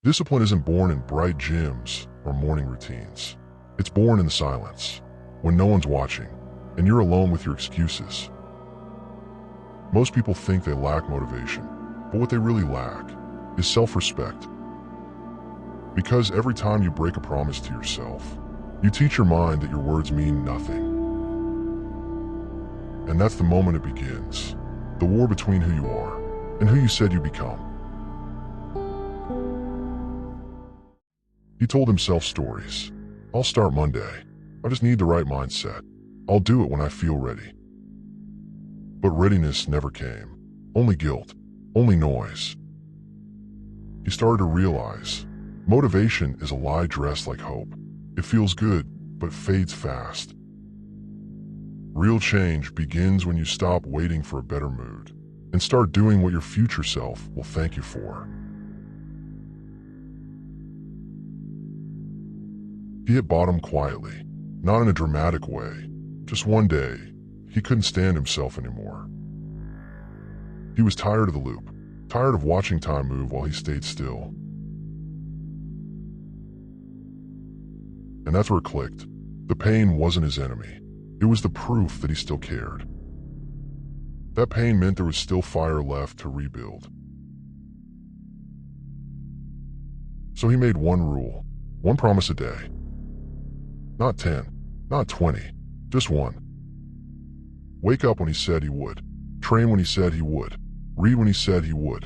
Discipline isn't born in bright gyms or morning routines. It's born in the silence, when no one's watching, and you're alone with your excuses. Most people think they lack motivation, but what they really lack is self-respect. Because every time you break a promise to yourself, you teach your mind that your words mean nothing. And that's the moment it begins, the war between who you are and who you said you become. He told himself stories. I'll start Monday. I just need the right mindset. I'll do it when I feel ready. But readiness never came. Only guilt. Only noise. He started to realize motivation is a lie dressed like hope. It feels good, but fades fast. Real change begins when you stop waiting for a better mood and start doing what your future self will thank you for. He hit bottom quietly, not in a dramatic way. Just one day, he couldn't stand himself anymore. He was tired of the loop, tired of watching time move while he stayed still. And that's where it clicked. The pain wasn't his enemy. It was the proof that he still cared. That pain meant there was still fire left to rebuild. So he made one rule, one promise a day. Not 10, not 20, just one. Wake up when he said he would, train when he said he would, read when he said he would.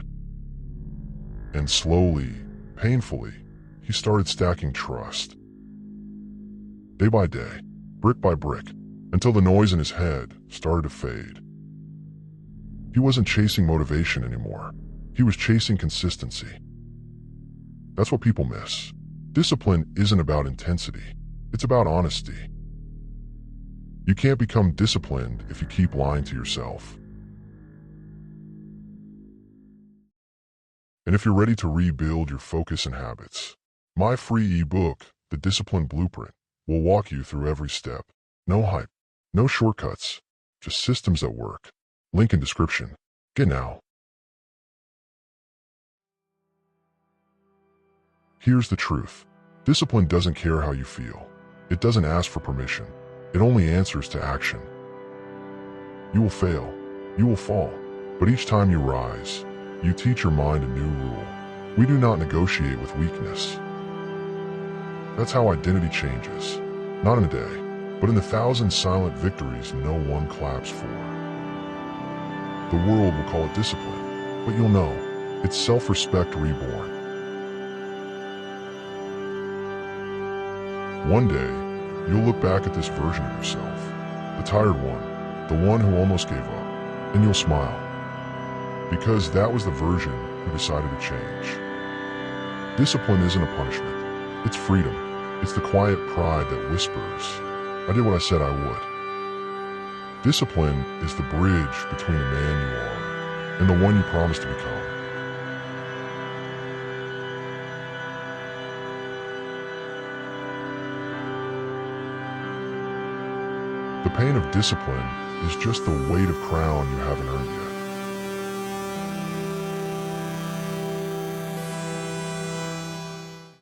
And slowly, painfully, he started stacking trust. Day by day, brick by brick, until the noise in his head started to fade. He wasn't chasing motivation anymore. He was chasing consistency. That's what people miss. Discipline isn't about intensity. It's about honesty. You can't become disciplined if you keep lying to yourself. And if you're ready to rebuild your focus and habits, my free ebook, The Discipline Blueprint, will walk you through every step. No hype, no shortcuts, just systems that work. Link in description. Get now. Here's the truth. Discipline doesn't care how you feel. It doesn't ask for permission. It only answers to action. You will fail. You will fall. But each time you rise, you teach your mind a new rule. We do not negotiate with weakness. That's how identity changes. Not in a day, but in the 1,000 silent victories no one claps for. The world will call it discipline, but you'll know it's self-respect reborn. One day, you'll look back at this version of yourself, the tired one, the one who almost gave up, and you'll smile. Because that was the version who decided to change. Discipline isn't a punishment, it's freedom. It's the quiet pride that whispers, I did what I said I would. Discipline is the bridge between the man you are and the one you promised to become. The pain of discipline is just the weight of crown you haven't earned yet.